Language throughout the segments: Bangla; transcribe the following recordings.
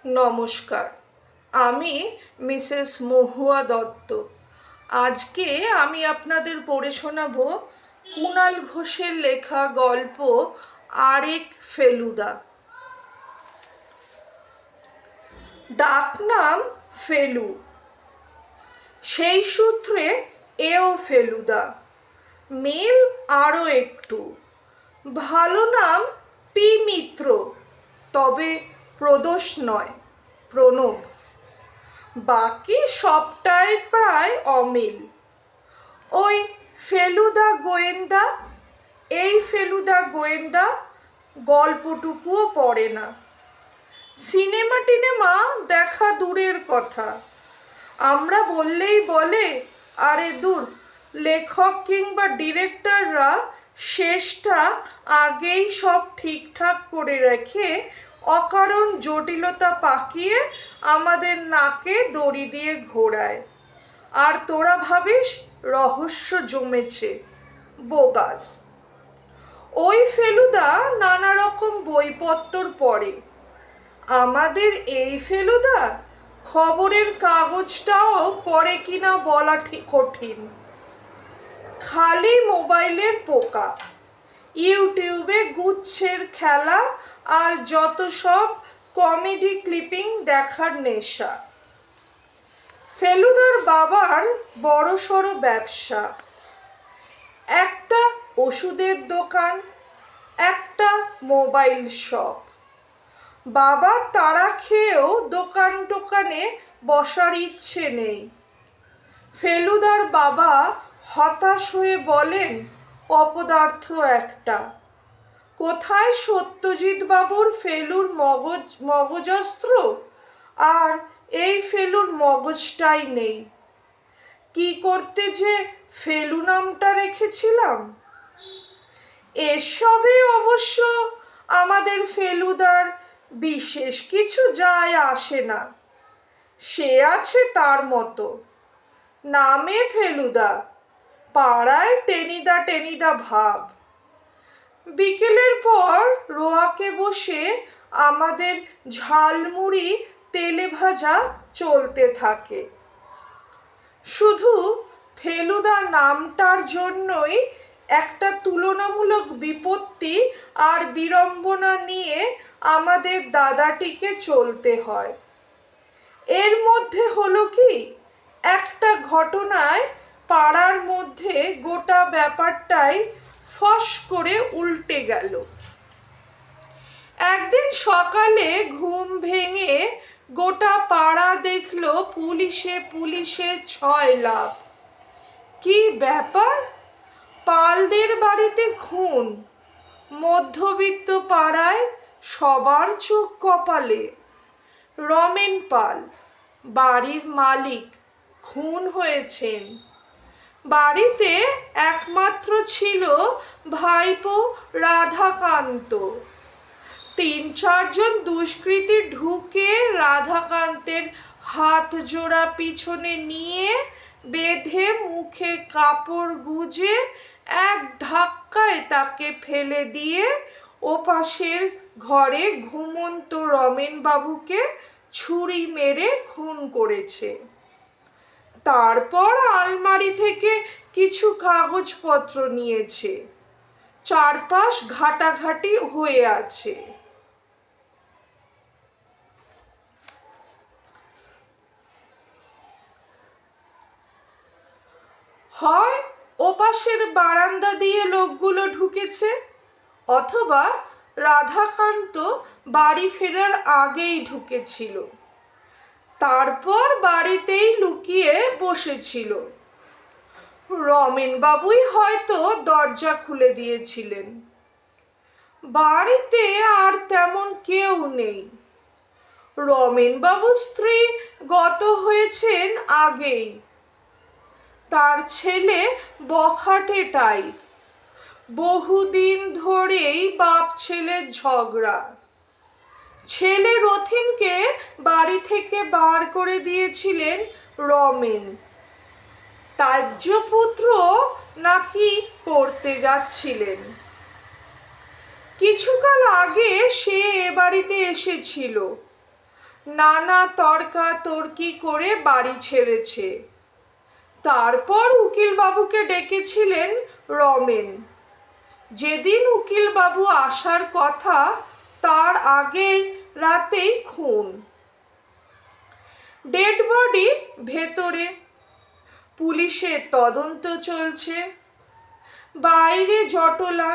নমস্কার, আমি মিসেস মহুয়া দত্ত। আজকে আমি আপনাদের পড়ে শোনাব কুণাল ঘোষের লেখা গল্প আরেক ফেলুদা। ডাকনাম ফেলু, সেই সূত্রে এও ফেলুদা। মিল আরও একটু, ভালো নাম পি মিত্র, তবে প্রদোষ নয়, প্রণব। বাকি সবটাই প্রায় অমিল। ওই ফেলুদা গোয়েন্দা, এই ফেলুদা গোয়েন্দা গল্পটুকুও পড়ে না। সিনেমা টিনেমা দেখা দূরের কথা, আমরা বললেই বলে আরে দূর, লেখক কিংবা ডিরেক্টররা শেষটা আগেই সব ঠিকঠাক করে রেখে অকারণ জটিলতা পাকিয়ে আমাদের নাকে দড়ি দিয়ে ঘোরায়। আর তোরা ভাবিস রহস্য জমেছে। বোগাস। ওই ফেলুদা নানা রকম বইপত্তর পড়ে। আমাদের এই ফেলুদা খবরের কাগজটাও পড়ে কিনা বলা ঠিক কঠিন। খালি মোবাইলের পোকা, ইউটিউবে গুচ্ছের খেলা আর যত সব কমেডি ক্লিপিং দেখার নেশা। ফেলুদার বাবার বড়সড় ব্যবসা, একটা ওষুধের দোকান, একটা মোবাইল শপ। বাবা তাড়া খেয়েও দোকান টোকানে বসার ইচ্ছে নেই। ফেলুদার বাবা হতাশ হয়ে বলেন, অপদার্থ একটা। কোথায় সত্যজিৎ বাবুর ফেলুর মগজস্ত্র, আর এই ফেলুর মগজটাই নেই। কি করতে যে ফেলু নামটা রেখেছিলাম। এসবে অবশ্য আমাদের ফেলুদার বিশেষ কিছু যায় আসে না। সে আছে তার মতো, নামে ফেলুদা, পাড়ায় টেনিদা টেনিদা ভাব। বিকেলের পর রোয়াকে বসে আমাদের ঝালমুড়ি তেলে ভাজা চলতে থাকে। শুধু ফেলুদা নামটার জন্যই একটা তুলনামূলক বিপত্তি আর বিড়ম্বনা নিয়ে আমাদের দাদাটিকে চলতে হয়। এর মধ্যে হলো কি, একটা ঘটনায় পাড়ার মধ্যে গোটা ব্যাপারটাই ফস করে উল্টে গেল। একদিন সকালে ঘুম ভেঙে গোটা পাড়া দেখলো পুলিশে পুলিশে ছয় লাভ। কি ব্যাপার, পালদের বাড়িতে খুন। মধ্যবিত্ত পাড়ায় সবার চোখ কপালে। রমেন পাল, বাড়ির মালিক, খুন হয়েছেন। বাড়িতে একমাত্র ছিল ভাইপো রাধাকান্ত। ৩-৪ জন দুষ্কৃতী ঢুকে রাধাকান্তের হাত জোড়া পিছনে নিয়ে বেঁধে মুখে কাপড় গুজে এক ধাক্কায় তাকে ফেলে দিয়ে ওপাশের ঘরে ঘুমন্ত রমেন বাবুকে ছুরি মেরে খুন করেছে। তারপর আলমারি থেকে কিছু কাগজপত্র নিয়েছে। চারপাশ ঘাটাঘাটি হয়ে আছে। হয় ওপাশের বারান্দা দিয়ে লোকগুলো ঢুকেছে, অথবা রাধাকান্ত বাড়ি ফেরার আগেই ঢুকেছিল। তারপর বাড়িতেই লুকিয়ে বসেছিল। রমেন বাবুই হয়তো দরজা খুলে দিয়েছিলেন। বাড়িতে আর তেমন কেউ নেই। রমেন বাবুর স্ত্রী গত হয়েছেন আগেই। তার ছেলে বখাটে টাইপ। বহুদিন ধরেই বাপ ছেলের ঝগড়া। ছেলে রথিনকে বাড়ি থেকে বার করে দিয়েছিলেন রমেন। ত্যায্যপুত্র নাকি করতে যাচ্ছিলেন। কিছুকাল আগে সে এ বাড়িতে এসেছিল। নানা তর্কাতর্কি করে বাড়ি ছেড়েছে। তারপর উকিলবাবুকে ডেকেছিলেন রমেন। যেদিন উকিলবাবু আসার কথা তার আগের রাতেই খুন। ডেড বডি ভেতরে, পুলিশের তদন্ত চলছে। বাইরে জটলা,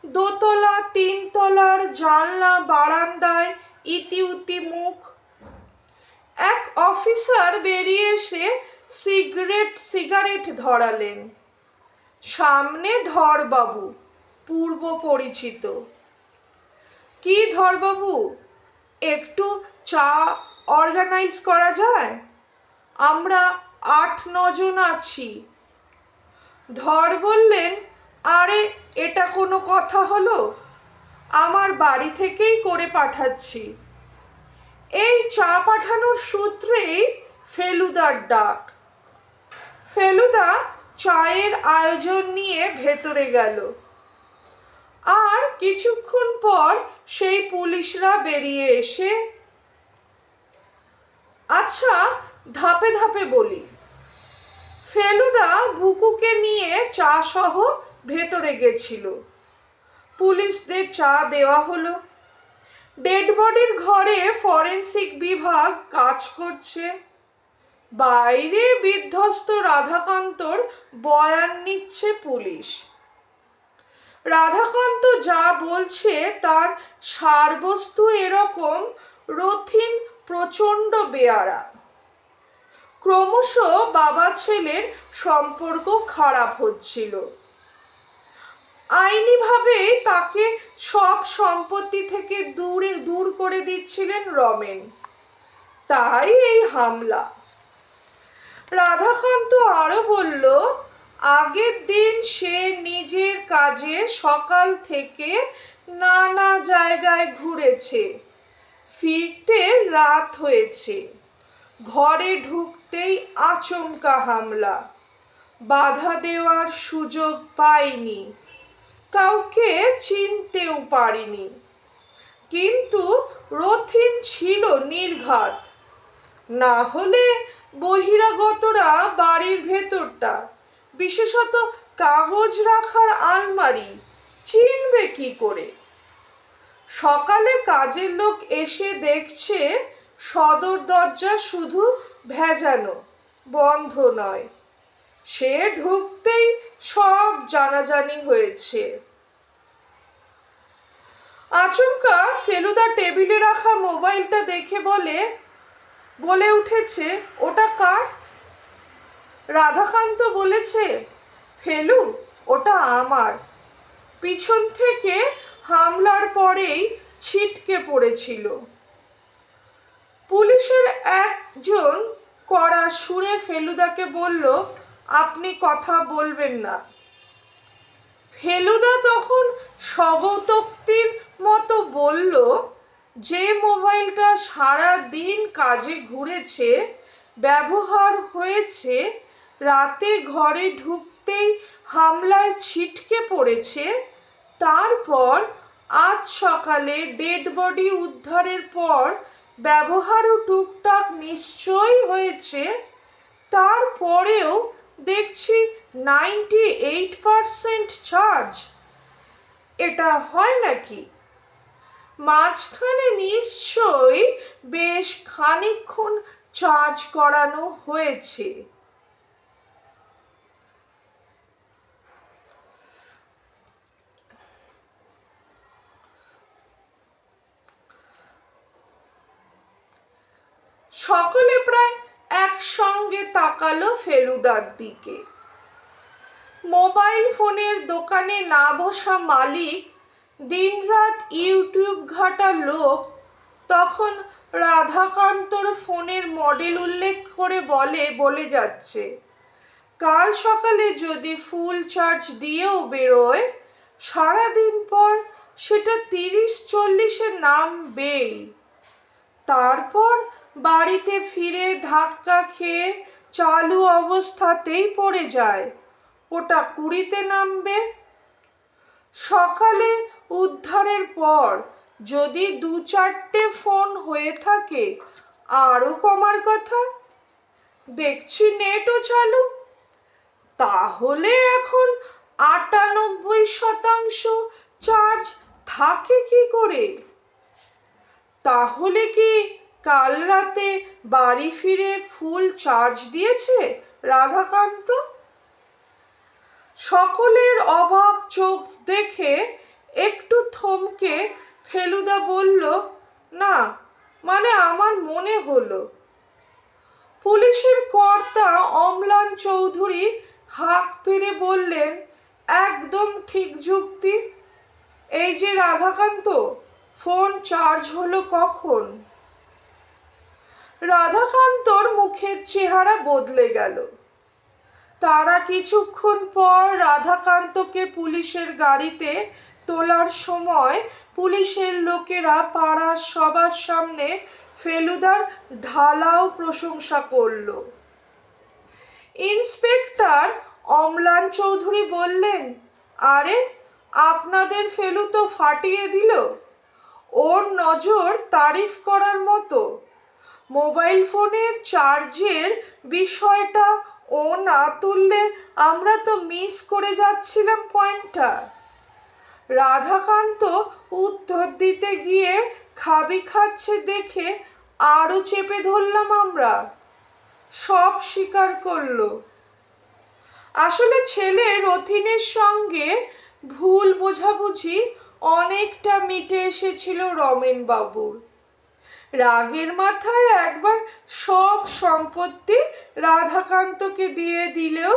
দোতলা তিনতলার জানলা বারান্দায় ইতিউতি মুখ। এক অফিসার বেরিয়ে এসে সিগারেট ধরালেন। সামনে ধরবাবু, পূর্ব পরিচিত। কি ধরবাবু, একটু চা অর্গানাইজ করা যায়? আমরা 8-9 জন আছি। ধর বললেন, আরে এটা কোনো কথা হলো? আমার বাড়ি থেকেই করে পাঠাচ্ছি। এই চা পাঠানোর সূত্রেই ফেলুদার ডাক। ফেলুদা চায়ের আয়োজন নিয়ে ভেতরে গেল। আর কিছুক্ষণ পর সেই পুলিশরা বেরিয়ে এসে, আচ্ছা ধাপে ধাপে বলি। ফেলুদা বুকুকে নিয়ে চা সহ ভেতরে গেছিল। পুলিশদের চা দেওয়া হলো। ডেড বডির ঘরে ফরেনসিক বিভাগ কাজ করছে। বাইরে বিধ্বস্ত রাধাকান্তর বয়ান নিচ্ছে পুলিশ। রাধাকান্ত যা বলছে তার সারবস্তু এরকম, রথিন প্রচণ্ড বেয়ারা। ক্রমশ বাবা ছেলের সম্পর্ক খারাপ হচ্ছিল। আইনিভাবে তাকে সব সম্পত্তি থেকে দূর করে দিচ্ছিলেন রমেন। তাই এই হামলা। রাধাকান্ত আরো বলল, আগের দিন সে নিজের কাজে সকাল থেকে নানা জায়গায় ঘুরেছে। ফিরতে রাত হয়েছে। ঘরে ঢুকতেই আচমকা হামলা। বাধা দেওয়ার সুযোগ পাইনি, কাউকে চিনতেও পারিনি। কিন্তু রথিন ছিল নির্ঘাত। না হলে বহিরাগতরা বাড়ির ভেতরটা, বিশেষত কাগজ রাখার আলমারি, চিনবে কি করে? সকালে কাজের লোক এসে দেখছে সদর দরজা শুধু ভেজানো, বন্ধ নয়। সে ঢুকতেই সব জানাজানি হয়েছে। আচমকা ফেলুদা টেবিলে রাখা মোবাইলটা দেখে বলে উঠেছে, ওটা কার? রাধাকান্ত বলেছে, ফেলু, ওটা আমার। পিছন থেকে হামলার পরেই ছিটকে পড়েছিল। পুলিশের একজন কড়া সুরে ফেলুদাকে বলল, আপনি কথা বলবেন না। ফেলুদা তখন স্বগতোক্তির মতো বলল, যে মোবাইলটা সারা দিন কাজে ঘুরেছে, ব্যবহার হয়েছে, রাতে ঘরে ঢুকতেই হামলায় ছিটকে পড়েছে, তারপর আজ সকালে ডেড বডি উদ্ধারের পর ব্যবহারও টুকটাক নিশ্চয়ই হয়েছে, তারপরেও দেখছি 98% চার্জ। এটা হয় নাকি? মাঝখানে নিশ্চয়ই বেশ খানিকক্ষণ চার্জ করানো হয়েছে। সকলে প্রায় একসঙ্গে তাকালো ফেলুদার দিকে। মোবাইল ফোনের দোকানে না বসা মালিক, দিনরাত ইউটিউব ঘাঁটা লোক, তখন রাধাকান্তর ফোনের মডেল উল্লেখ করে বলে যাচ্ছে, কাল সকালে যদি ফুল চার্জ দিয়েও বেরোয়, সারাদিন পর সেটা 30-40-এ নামবেই। তারপর বাড়িতে ফিরে ধাক্কা খেয়ে চালু অবস্থাতেই পড়ে যায়, ওটা 20-তে নামবে। সকালে উদ্ধারের পর যদি 2-4টে ফোন হয়ে থাকে আরও কমার কথা। দেখছি নেটও চালু, তাহলে এখন 98% চার্জ থাকে কি করে? তাহলে কি কাল রাতে বাড়ি ফিরে ফুল চার্জ দিয়েছে রাধাকান্ত? সকলের অবাক চোখ দেখে একটু থমকে ফেলুদা বলল, না মানে আমার মনে হলো। পুলিশের কর্তা অম্লান চৌধুরী হাঁক পেরে বললেন, একদম ঠিক যুক্তি। এই যে রাধাকান্ত, ফোন চার্জ হলো কখন? রাধাকান্তর মুখের চেহারা বদলে গেল। তারা কিছুক্ষণ পর রাধাকান্তকে পুলিশের গাড়িতে তোলার সময় পুলিশের লোকেরা পাড়ার সবার সামনে ফেলুদার ঢালাও প্রশংসা করল। ইন্সপেক্টর অম্লান চৌধুরী বললেন, আরে আপনাদের ফেলু তো ফাটিয়ে দিল। ওর নজর তারিফ করার মতো। মোবাইল ফোনের চার্জের বিষয়টা ও না তুললে আমরা তো মিস করে যাচ্ছিলাম পয়েন্টটা। রাধাকান্ত উত্তর দিতে গিয়ে খাবি খাচ্ছে দেখে আরো চেপে ধরলাম আমরা। সব স্বীকার করলো। আসলে ছেলে রথিনের সঙ্গে ভুল বোঝাবুঝি অনেকটা মিটে এসেছিল রমেন বাবুর। রাগের মাথায় একবার সব সম্পত্তি রাধাকান্তকে দিয়ে দিলেও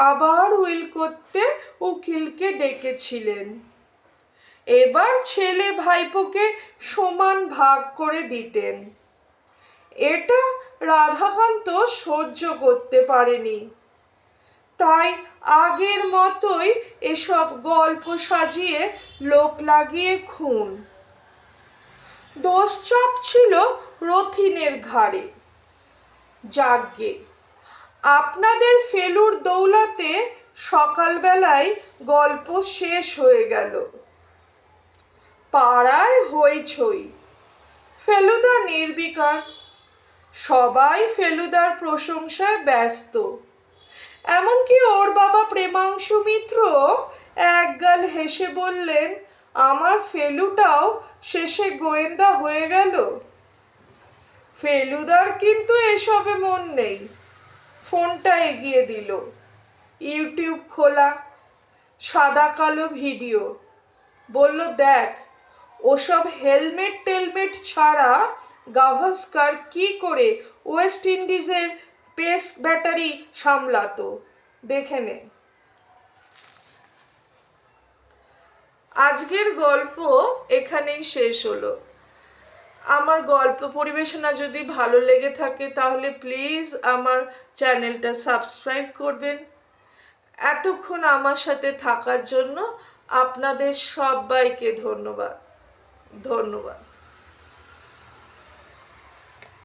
আবার উইল করতে উকিলকে ডেকেছিলেন। এবার ছেলে ভাইপোকে সমান ভাগ করে দিতেন। এটা রাধাকান্ত সহ্য করতে পারেনি। তাই আগের মতোই এসব গল্প সাজিয়ে লোক লাগিয়ে খুন। দোষ চাপছিল রথিনের ঘাড়ে। যাগ্গে, আপনাদের ফেলুর দৌলতে সকালবেলায় গল্প শেষ হয়ে গেল। পাড়ায় হইচই, ফেলুদা নির্বিকার। সবাই ফেলুদার প্রশংসায় ব্যস্ত। এমনকি ওর বাবা প্রেমাংশু মিত্র একগাল হেসে বললেন, আমার ফেলুটাও শেষে গোয়েন্দা হয়ে গেল। ফেলুদার কিন্তু এসবে মন নেই। ফোনটা এগিয়ে দিল। ইউটিউব খোলা, সাদা কালো ভিডিও। বলল, দেখ ওসব হেলমেট টেলমেট ছাড়া গাভাস্কার কি করে ওয়েস্ট ইন্ডিজের পেস ব্যাটারি সামলাতো, দেখে নে। আজকের গল্প এখানেই শেষ হলো। আমার গল্প পরিবেশনা যদি ভালো লেগে থাকে তাহলে প্লিজ আমার চ্যানেলটা সাবস্ক্রাইব করবেন। এতক্ষণ আমার সাথে থাকার জন্য আপনাদের সবাইকে ধন্যবাদ।